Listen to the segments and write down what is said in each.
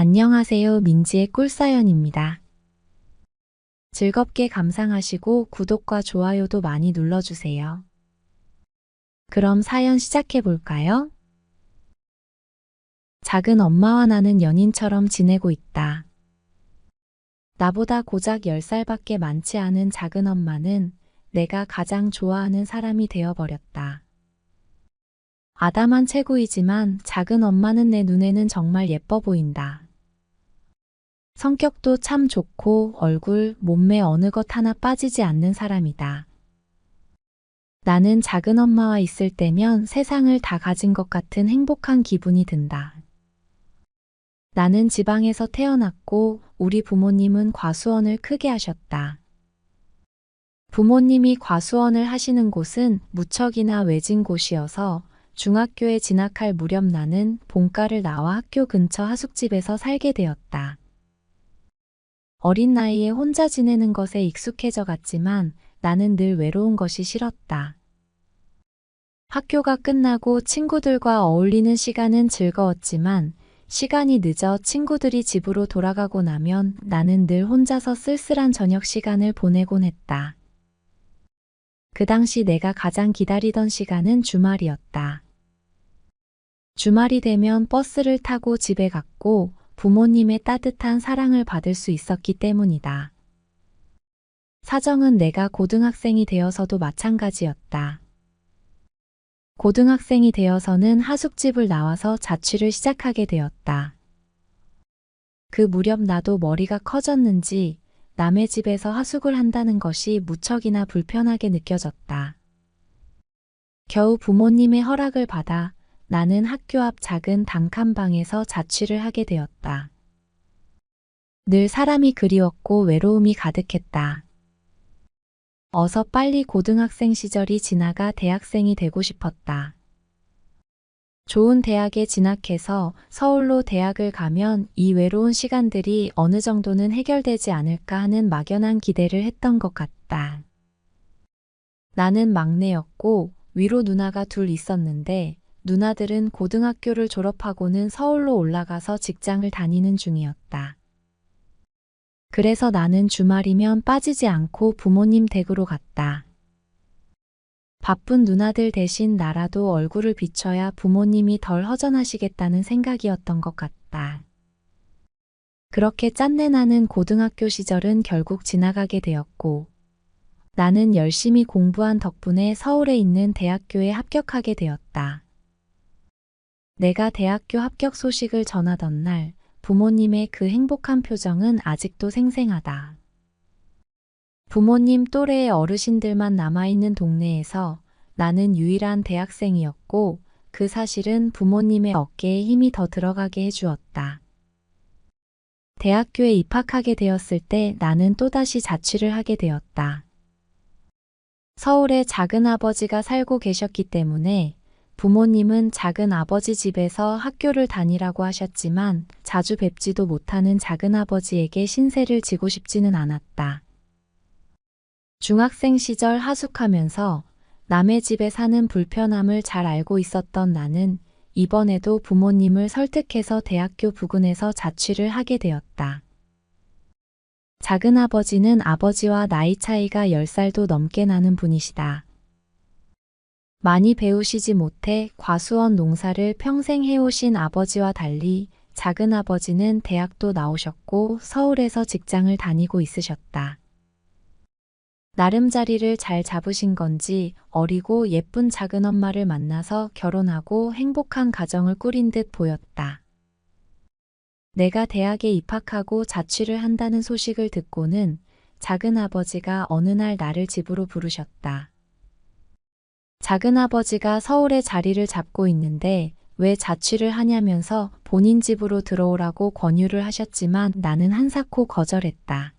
안녕하세요. 민지의 꿀사연입니다. 즐겁게 감상하시고 구독과 좋아요도 많이 눌러주세요. 그럼 사연 시작해 볼까요? 작은 엄마와 나는 연인처럼 지내고 있다. 나보다 고작 10살밖에 많지 않은 작은 엄마는 내가 가장 좋아하는 사람이 되어버렸다. 아담한 체구이지만 작은 엄마는 내 눈에는 정말 예뻐 보인다. 성격도 참 좋고 얼굴, 몸매 어느 것 하나 빠지지 않는 사람이다. 나는 작은 엄마와 있을 때면 세상을 다 가진 것 같은 행복한 기분이 든다. 나는 지방에서 태어났고 우리 부모님은 과수원을 크게 하셨다. 부모님이 과수원을 하시는 곳은 무척이나 외진 곳이어서 중학교에 진학할 무렵 나는 본가를 나와 학교 근처 하숙집에서 살게 되었다. 어린 나이에 혼자 지내는 것에 익숙해져 갔지만 나는 늘 외로운 것이 싫었다. 학교가 끝나고 친구들과 어울리는 시간은 즐거웠지만 시간이 늦어 친구들이 집으로 돌아가고 나면 나는 늘 혼자서 쓸쓸한 저녁 시간을 보내곤 했다. 그 당시 내가 가장 기다리던 시간은 주말이었다. 주말이 되면 버스를 타고 집에 갔고 부모님의 따뜻한 사랑을 받을 수 있었기 때문이다. 사정은 내가 고등학생이 되어서도 마찬가지였다. 고등학생이 되어서는 하숙집을 나와서 자취를 시작하게 되었다. 그 무렵 나도 머리가 커졌는지 남의 집에서 하숙을 한다는 것이 무척이나 불편하게 느껴졌다. 겨우 부모님의 허락을 받아 나는 학교 앞 작은 단칸방에서 자취를 하게 되었다. 늘 사람이 그리웠고 외로움이 가득했다. 어서 빨리 고등학생 시절이 지나가 대학생이 되고 싶었다. 좋은 대학에 진학해서 서울로 대학을 가면 이 외로운 시간들이 어느 정도는 해결되지 않을까 하는 막연한 기대를 했던 것 같다. 나는 막내였고 위로 누나가 둘 있었는데 누나들은 고등학교를 졸업하고는 서울로 올라가서 직장을 다니는 중이었다. 그래서 나는 주말이면 빠지지 않고 부모님 댁으로 갔다. 바쁜 누나들 대신 나라도 얼굴을 비춰야 부모님이 덜 허전하시겠다는 생각이었던 것 같다. 그렇게 짠내나는 고등학교 시절은 결국 지나가게 되었고 나는 열심히 공부한 덕분에 서울에 있는 대학교에 합격하게 되었다. 내가 대학교 합격 소식을 전하던 날 부모님의 그 행복한 표정은 아직도 생생하다. 부모님 또래의 어르신들만 남아있는 동네에서 나는 유일한 대학생이었고 그 사실은 부모님의 어깨에 힘이 더 들어가게 해주었다. 대학교에 입학하게 되었을 때 나는 또다시 자취를 하게 되었다. 서울에 작은 아버지가 살고 계셨기 때문에 부모님은 작은 아버지 집에서 학교를 다니라고 하셨지만 자주 뵙지도 못하는 작은 아버지에게 신세를 지고 싶지는 않았다. 중학생 시절 하숙하면서 남의 집에 사는 불편함을 잘 알고 있었던 나는 이번에도 부모님을 설득해서 대학교 부근에서 자취를 하게 되었다. 작은 아버지는 아버지와 나이 차이가 10살도 넘게 나는 분이시다. 많이 배우시지 못해 과수원 농사를 평생 해오신 아버지와 달리 작은 아버지는 대학도 나오셨고 서울에서 직장을 다니고 있으셨다. 나름 자리를 잘 잡으신 건지 어리고 예쁜 작은 엄마를 만나서 결혼하고 행복한 가정을 꾸린 듯 보였다. 내가 대학에 입학하고 자취를 한다는 소식을 듣고는 작은 아버지가 어느 날 나를 집으로 부르셨다. 작은 아버지가 서울에 자리를 잡고 있는데 왜 자취를 하냐면서 본인 집으로 들어오라고 권유를 하셨지만 나는 한사코 거절했다.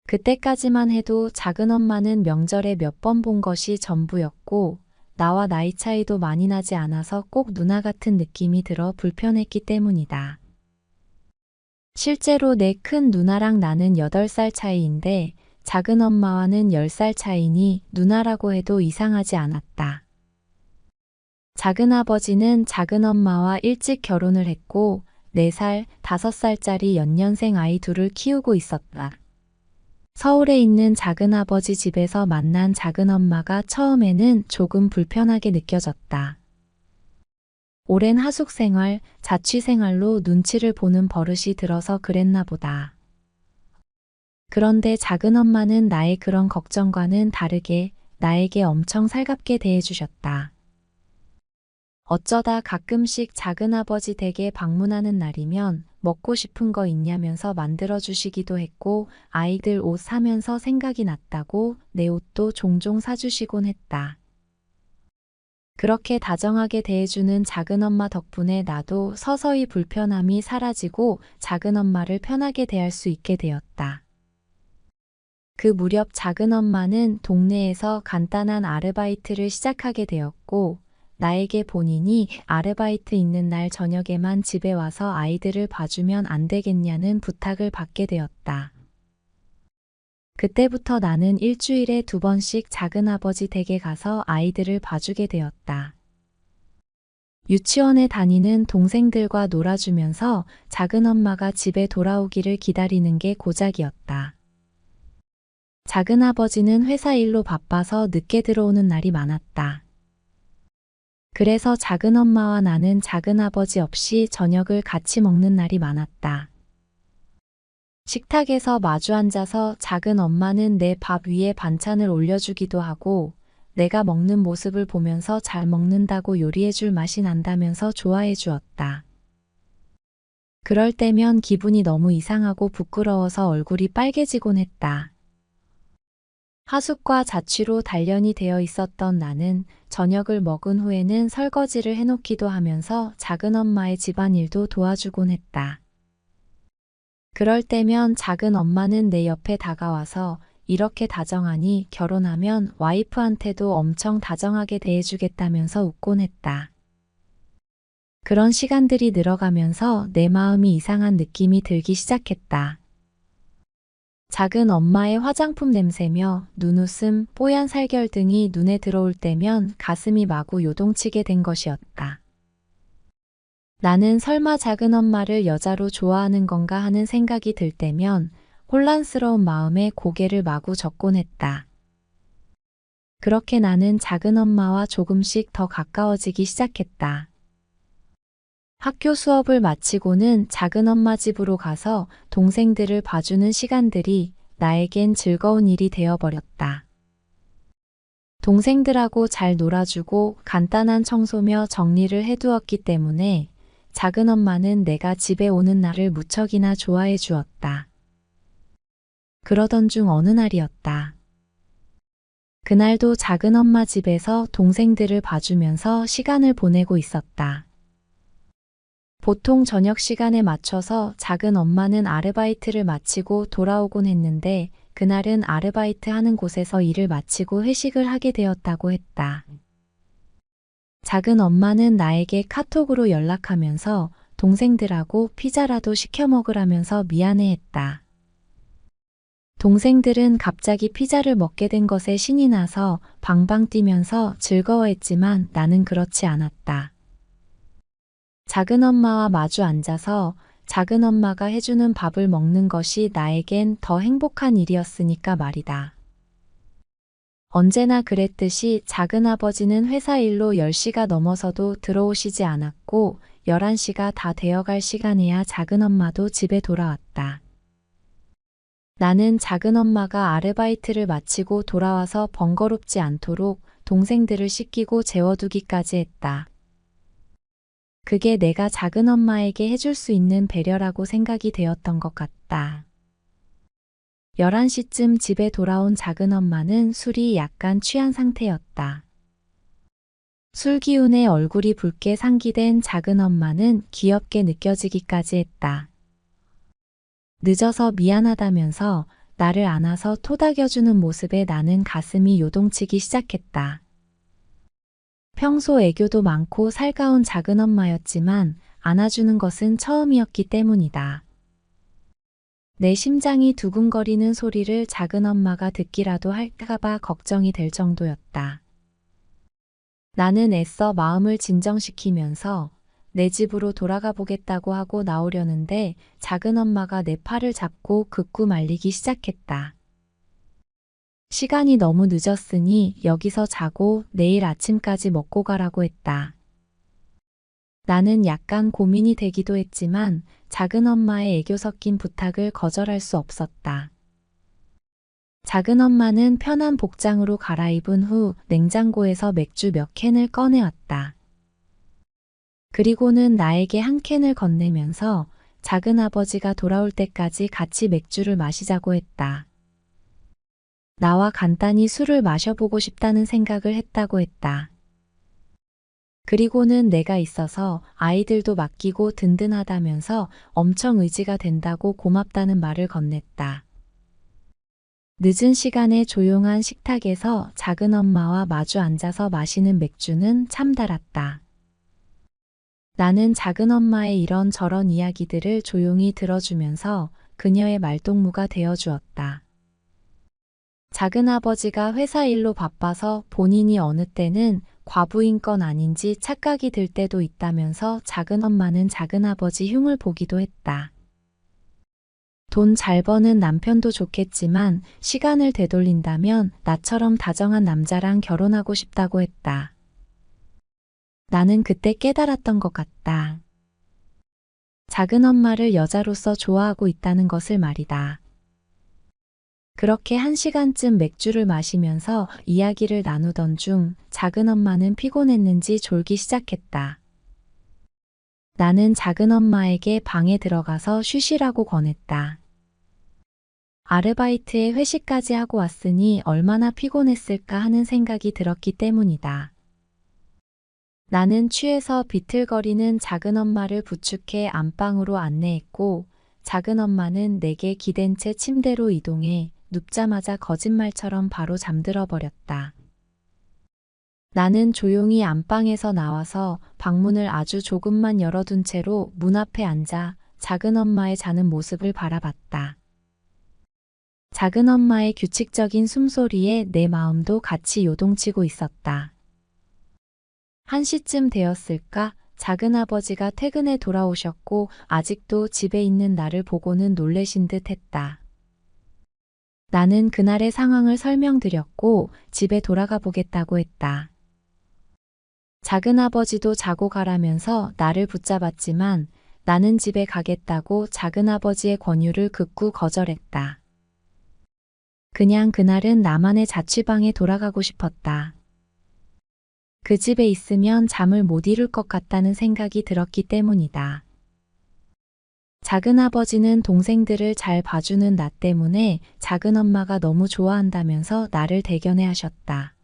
그때까지만 해도 작은 엄마는 명절에 몇 번 본 것이 전부였고 나와 나이 차이도 많이 나지 않아서 꼭 누나 같은 느낌이 들어 불편했기 때문이다. 실제로 내 큰 누나랑 나는 8살 차이인데 작은 엄마와는 10살 차이니 누나라고 해도 이상하지 않았다. 작은 아버지는 작은 엄마와 일찍 결혼을 했고 4살, 5살짜리 연년생 아이 둘을 키우고 있었다. 서울에 있는 작은아버지 집에서 만난 작은엄마가 처음에는 조금 불편하게 느껴졌다. 오랜 하숙 생활, 자취 생활로 눈치를 보는 버릇이 들어서 그랬나 보다. 그런데 작은엄마는 나의 그런 걱정과는 다르게 나에게 엄청 살갑게 대해주셨다. 어쩌다 가끔씩 작은아버지 댁에 방문하는 날이면 먹고 싶은 거 있냐면서 만들어주시기도 했고, 아이들 옷 사면서 생각이 났다고 내 옷도 종종 사주시곤 했다. 그렇게 다정하게 대해주는 작은엄마 덕분에 나도 서서히 불편함이 사라지고 작은엄마를 편하게 대할 수 있게 되었다. 그 무렵 작은엄마는 동네에서 간단한 아르바이트를 시작하게 되었고, 나에게 본인이 아르바이트 있는 날 저녁에만 집에 와서 아이들을 봐주면 안 되겠냐는 부탁을 받게 되었다. 그때부터 나는 일주일에 2번씩 작은아버지 댁에 가서 아이들을 봐주게 되었다. 유치원에 다니는 동생들과 놀아주면서 작은엄마가 집에 돌아오기를 기다리는 게 고작이었다. 작은아버지는 회사 일로 바빠서 늦게 들어오는 날이 많았다. 그래서 작은엄마와 나는 작은아버지 없이 저녁을 같이 먹는 날이 많았다. 식탁에서 마주 앉아서 작은엄마는 내 밥 위에 반찬을 올려주기도 하고, 내가 먹는 모습을 보면서 잘 먹는다고 요리해줄 맛이 난다면서 좋아해 주었다. 그럴 때면 기분이 너무 이상하고 부끄러워서 얼굴이 빨개지곤 했다. 하숙과 자취로 단련이 되어 있었던 나는 저녁을 먹은 후에는 설거지를 해놓기도 하면서 작은엄마의 집안일도 도와주곤 했다. 그럴 때면 작은엄마는 내 옆에 다가와서 이렇게 다정하니 결혼하면 와이프한테도 엄청 다정하게 대해주겠다면서 웃곤 했다. 그런 시간들이 늘어가면서 내 마음이 이상한 느낌이 들기 시작했다. 작은 엄마의 화장품 냄새며 눈웃음, 뽀얀 살결 등이 눈에 들어올 때면 가슴이 마구 요동치게 된 것이었다. 나는 설마 작은 엄마를 여자로 좋아하는 건가 하는 생각이 들 때면 혼란스러운 마음에 고개를 마구 젓곤 했다. 그렇게 나는 작은 엄마와 조금씩 더 가까워지기 시작했다. 학교 수업을 마치고는 작은 엄마 집으로 가서 동생들을 봐주는 시간들이 나에겐 즐거운 일이 되어버렸다. 동생들하고 잘 놀아주고 간단한 청소며 정리를 해두었기 때문에 작은 엄마는 내가 집에 오는 날을 무척이나 좋아해 주었다. 그러던 중 어느 날이었다. 그날도 작은 엄마 집에서 동생들을 봐주면서 시간을 보내고 있었다. 보통 저녁 시간에 맞춰서 작은 엄마는 아르바이트를 마치고 돌아오곤 했는데 그날은 아르바이트 하는 곳에서 일을 마치고 회식을 하게 되었다고 했다. 작은 엄마는 나에게 카톡으로 연락하면서 동생들하고 피자라도 시켜 먹으라면서 미안해했다. 동생들은 갑자기 피자를 먹게 된 것에 신이 나서 방방 뛰면서 즐거워했지만 나는 그렇지 않았다. 작은 엄마와 마주 앉아서 작은 엄마가 해주는 밥을 먹는 것이 나에겐 더 행복한 일이었으니까 말이다. 언제나 그랬듯이 작은 아버지는 회사 일로 10시가 넘어서도 들어오시지 않았고 11시가 다 되어갈 시간에야 작은 엄마도 집에 돌아왔다. 나는 작은 엄마가 아르바이트를 마치고 돌아와서 번거롭지 않도록 동생들을 씻기고 재워두기까지 했다. 그게 내가 작은 엄마에게 해줄 수 있는 배려라고 생각이 되었던 것 같다. 11시쯤 집에 돌아온 작은 엄마는 술이 약간 취한 상태였다. 술 기운에 얼굴이 붉게 상기된 작은 엄마는 귀엽게 느껴지기까지 했다. 늦어서 미안하다면서 나를 안아서 토닥여주는 모습에 나는 가슴이 요동치기 시작했다. 평소 애교도 많고 살가운 작은 엄마였지만 안아주는 것은 처음이었기 때문이다. 내 심장이 두근거리는 소리를 작은 엄마가 듣기라도 할까봐 걱정이 될 정도였다. 나는 애써 마음을 진정시키면서 내 집으로 돌아가 보겠다고 하고 나오려는데 작은 엄마가 내 팔을 잡고 극구 말리기 시작했다. 시간이 너무 늦었으니 여기서 자고 내일 아침까지 먹고 가라고 했다. 나는 약간 고민이 되기도 했지만 작은 엄마의 애교 섞인 부탁을 거절할 수 없었다. 작은 엄마는 편한 복장으로 갈아입은 후 냉장고에서 맥주 몇 캔을 꺼내왔다. 그리고는 나에게 한 캔을 건네면서 작은 아버지가 돌아올 때까지 같이 맥주를 마시자고 했다. 나와 간단히 술을 마셔보고 싶다는 생각을 했다고 했다. 그리고는 내가 있어서 아이들도 맡기고 든든하다면서 엄청 의지가 된다고 고맙다는 말을 건넸다. 늦은 시간에 조용한 식탁에서 작은 엄마와 마주 앉아서 마시는 맥주는 참 달았다. 나는 작은 엄마의 이런저런 이야기들을 조용히 들어주면서 그녀의 말동무가 되어주었다. 작은 아버지가 회사 일로 바빠서 본인이 어느 때는 과부인 건 아닌지 착각이 들 때도 있다면서 작은 엄마는 작은 아버지 흉을 보기도 했다. 돈 잘 버는 남편도 좋겠지만 시간을 되돌린다면 나처럼 다정한 남자랑 결혼하고 싶다고 했다. 나는 그때 깨달았던 것 같다. 작은 엄마를 여자로서 좋아하고 있다는 것을 말이다. 그렇게 1시간쯤 맥주를 마시면서 이야기를 나누던 중 작은 엄마는 피곤했는지 졸기 시작했다. 나는 작은 엄마에게 방에 들어가서 쉬시라고 권했다. 아르바이트에 회식까지 하고 왔으니 얼마나 피곤했을까 하는 생각이 들었기 때문이다. 나는 취해서 비틀거리는 작은 엄마를 부축해 안방으로 안내했고 작은 엄마는 내게 기댄 채 침대로 이동해 눕자마자 거짓말처럼 바로 잠들어 버렸다. 나는 조용히 안방에서 나와서 방문을 아주 조금만 열어둔 채로 문 앞에 앉아 작은 엄마의 자는 모습을 바라봤다. 작은 엄마의 규칙적인 숨소리에 내 마음도 같이 요동치고 있었다. 1시쯤 되었을까? 작은 아버지가 퇴근해 돌아오셨고 아직도 집에 있는 나를 보고는 놀라신 듯 했다. 나는 그날의 상황을 설명드렸고 집에 돌아가 보겠다고 했다. 작은 아버지도 자고 가라면서 나를 붙잡았지만 나는 집에 가겠다고 작은 아버지의 권유를 극구 거절했다. 그냥 그날은 나만의 자취방에 돌아가고 싶었다. 그 집에 있으면 잠을 못 이룰 것 같다는 생각이 들었기 때문이다. 작은 아버지는 동생들을 잘 봐주는 나 때문에 작은 엄마가 너무 좋아한다면서 나를 대견해 하셨다.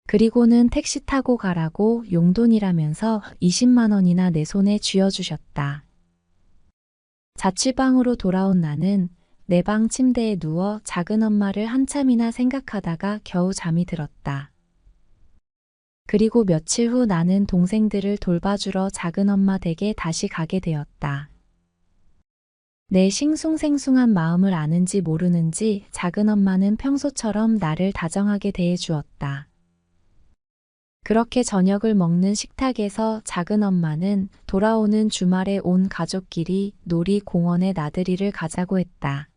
그리고는 택시 타고 가라고 용돈이라면서 20만 원이나 내 손에 쥐어주셨다. 자취방으로 돌아온 나는 내 방 침대에 누워 작은 엄마를 한참이나 생각하다가 겨우 잠이 들었다. 그리고 며칠 후 나는 동생들을 돌봐주러 작은 엄마 댁에 다시 가게 되었다. 내 싱숭생숭한 마음을 아는지 모르는지 작은 엄마는 평소처럼 나를 다정하게 대해주었다. 그렇게 저녁을 먹는 식탁에서 작은 엄마는 돌아오는 주말에 온 가족끼리 놀이공원에 나들이를 가자고 했다.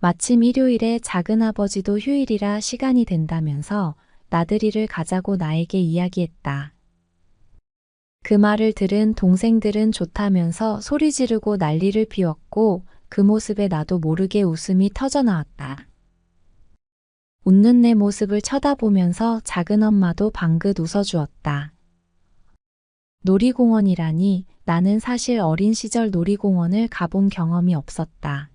마침 일요일에 작은 아버지도 휴일이라 시간이 된다면서 나들이를 가자고 나에게 이야기했다. 그 말을 들은 동생들은 좋다면서 소리 지르고 난리를 피웠고 그 모습에 나도 모르게 웃음이 터져 나왔다. 웃는 내 모습을 쳐다보면서 작은 엄마도 방긋 웃어주었다. 놀이공원이라니 나는 사실 어린 시절 놀이공원을 가본 경험이 없었다.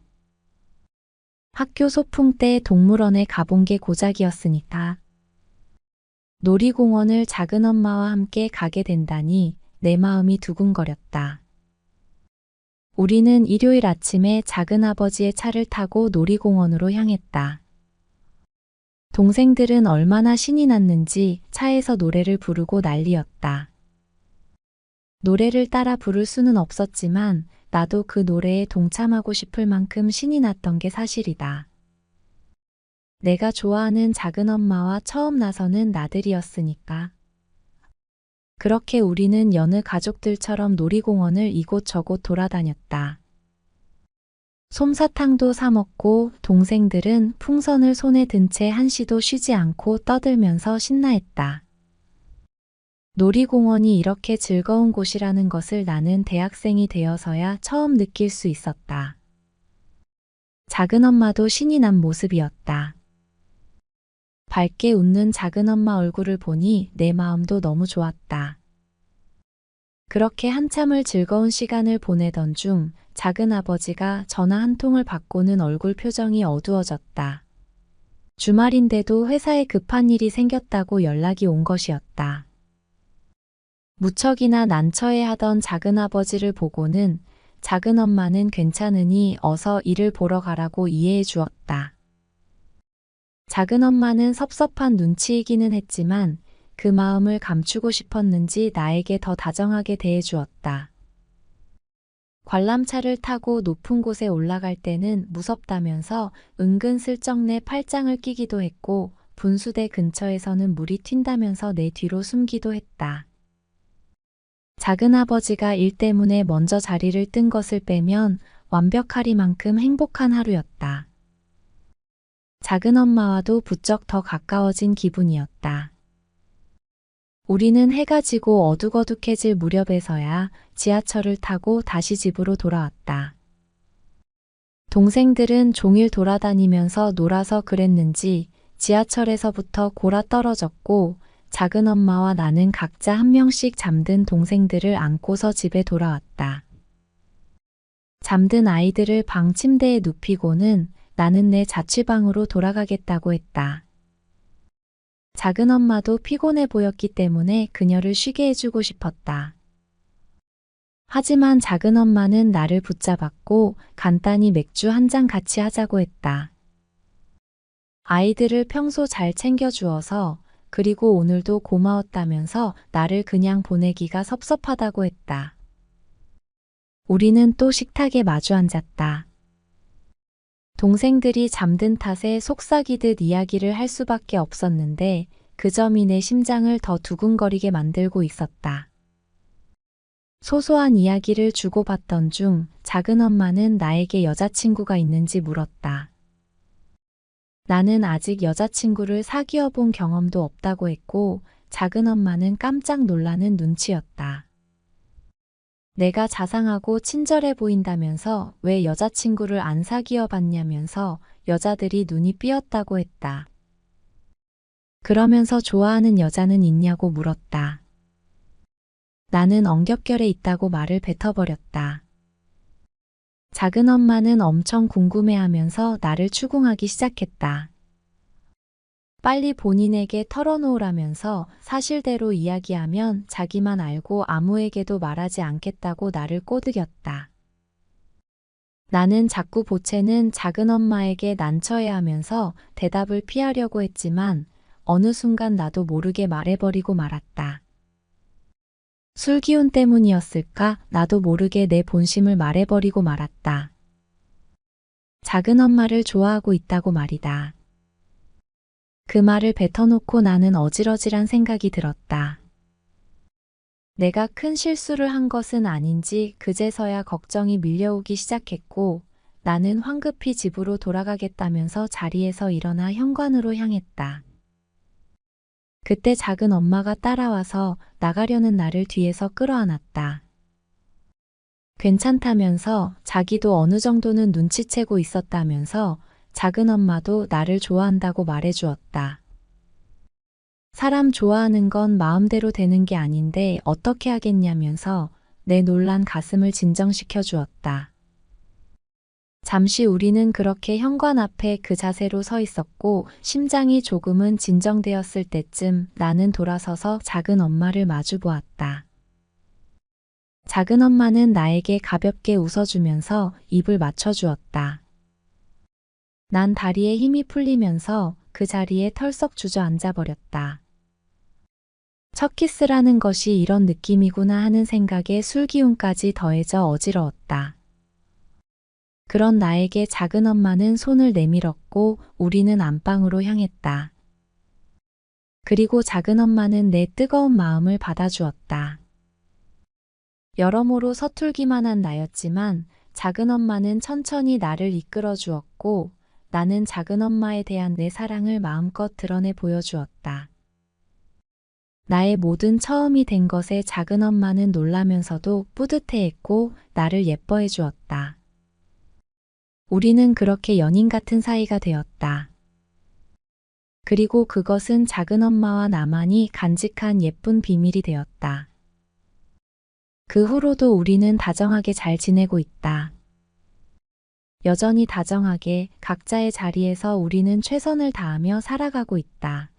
학교 소풍 때 동물원에 가본 게 고작이었으니까. 놀이공원을 작은 엄마와 함께 가게 된다니 내 마음이 두근거렸다. 우리는 일요일 아침에 작은 아버지의 차를 타고 놀이공원으로 향했다. 동생들은 얼마나 신이 났는지 차에서 노래를 부르고 난리였다. 노래를 따라 부를 수는 없었지만 나도 그 노래에 동참하고 싶을 만큼 신이 났던 게 사실이다. 내가 좋아하는 작은 엄마와 처음 나서는 나들이였으니까. 그렇게 우리는 여느 가족들처럼 놀이공원을 이곳저곳 돌아다녔다. 솜사탕도 사 먹고 동생들은 풍선을 손에 든 채 한시도 쉬지 않고 떠들면서 신나했다. 놀이공원이 이렇게 즐거운 곳이라는 것을 나는 대학생이 되어서야 처음 느낄 수 있었다. 작은엄마도 신이 난 모습이었다. 밝게 웃는 작은엄마 얼굴을 보니 내 마음도 너무 좋았다. 그렇게 한참을 즐거운 시간을 보내던 중 작은아버지가 전화 한 통을 받고는 얼굴 표정이 어두워졌다. 주말인데도 회사에 급한 일이 생겼다고 연락이 온 것이었다. 무척이나 난처해하던 작은아버지를 보고는 작은엄마는 괜찮으니 어서 일을 보러 가라고 이해해 주었다. 작은엄마는 섭섭한 눈치이기는 했지만 그 마음을 감추고 싶었는지 나에게 더 다정하게 대해 주었다. 관람차를 타고 높은 곳에 올라갈 때는 무섭다면서 은근슬쩍 내 팔짱을 끼기도 했고 분수대 근처에서는 물이 튄다면서 내 뒤로 숨기도 했다. 작은아버지가 일 때문에 먼저 자리를 뜬 것을 빼면 완벽하리만큼 행복한 하루였다. 작은엄마와도 부쩍 더 가까워진 기분이었다. 우리는 해가 지고 어둑어둑해질 무렵에서야 지하철을 타고 다시 집으로 돌아왔다. 동생들은 종일 돌아다니면서 놀아서 그랬는지 지하철에서부터 골아 떨어졌고 작은엄마와 나는 각자 한 명씩 잠든 동생들을 안고서 집에 돌아왔다. 잠든 아이들을 방 침대에 눕히고는 나는 내 자취방으로 돌아가겠다고 했다. 작은엄마도 피곤해 보였기 때문에 그녀를 쉬게 해주고 싶었다. 하지만 작은엄마는 나를 붙잡았고 간단히 맥주 한 잔 같이 하자고 했다. 아이들을 평소 잘 챙겨주어서 그리고 오늘도 고마웠다면서 나를 그냥 보내기가 섭섭하다고 했다. 우리는 또 식탁에 마주 앉았다. 동생들이 잠든 탓에 속삭이듯 이야기를 할 수밖에 없었는데 그 점이 내 심장을 더 두근거리게 만들고 있었다. 소소한 이야기를 주고받던 중 작은엄마는 나에게 여자친구가 있는지 물었다. 나는 아직 여자친구를 사귀어 본 경험도 없다고 했고 작은엄마는 깜짝 놀라는 눈치였다. 내가 자상하고 친절해 보인다면서 왜 여자친구를 안 사귀어 봤냐면서 여자들이 눈이 삐었다고 했다. 그러면서 좋아하는 여자는 있냐고 물었다. 나는 엉겹결에 있다고 말을 뱉어버렸다. 작은엄마는 엄청 궁금해하면서 나를 추궁하기 시작했다. 빨리 본인에게 털어놓으라면서 사실대로 이야기하면 자기만 알고 아무에게도 말하지 않겠다고 나를 꼬드겼다. 나는 자꾸 보채는 작은엄마에게 난처해하면서 대답을 피하려고 했지만 어느 순간 나도 모르게 말해버리고 말았다. 술 기운 때문이었을까? 나도 모르게 내 본심을 말해버리고 말았다. 작은엄마를 좋아하고 있다고 말이다. 그 말을 뱉어놓고 나는 어지러지란 생각이 들었다. 내가 큰 실수를 한 것은 아닌지 그제서야 걱정이 밀려오기 시작했고 나는 황급히 집으로 돌아가겠다면서 자리에서 일어나 현관으로 향했다. 그때 작은 엄마가 따라와서 나가려는 나를 뒤에서 끌어안았다. 괜찮다면서 자기도 어느 정도는 눈치채고 있었다면서 작은 엄마도 나를 좋아한다고 말해주었다. 사람 좋아하는 건 마음대로 되는 게 아닌데 어떻게 하겠냐면서 내 놀란 가슴을 진정시켜 주었다. 잠시 우리는 그렇게 현관 앞에 그 자세로 서 있었고 심장이 조금은 진정되었을 때쯤 나는 돌아서서 작은 엄마를 마주 보았다. 작은 엄마는 나에게 가볍게 웃어주면서 입을 맞춰주었다. 난 다리에 힘이 풀리면서 그 자리에 털썩 주저앉아 버렸다. 첫 키스라는 것이 이런 느낌이구나 하는 생각에 술기운까지 더해져 어지러웠다. 그런 나에게 작은 엄마는 손을 내밀었고 우리는 안방으로 향했다. 그리고 작은 엄마는 내 뜨거운 마음을 받아주었다. 여러모로 서툴기만 한 나였지만 작은 엄마는 천천히 나를 이끌어 주었고 나는 작은 엄마에 대한 내 사랑을 마음껏 드러내 보여주었다. 나의 모든 처음이 된 것에 작은 엄마는 놀라면서도 뿌듯해했고 나를 예뻐해 주었다. 우리는 그렇게 연인 같은 사이가 되었다. 그리고 그것은 작은 엄마와 나만이 간직한 예쁜 비밀이 되었다. 그 후로도 우리는 다정하게 잘 지내고 있다. 여전히 다정하게 각자의 자리에서 우리는 최선을 다하며 살아가고 있다.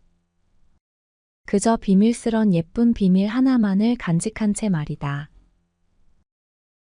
그저 비밀스런 예쁜 비밀 하나만을 간직한 채 말이다.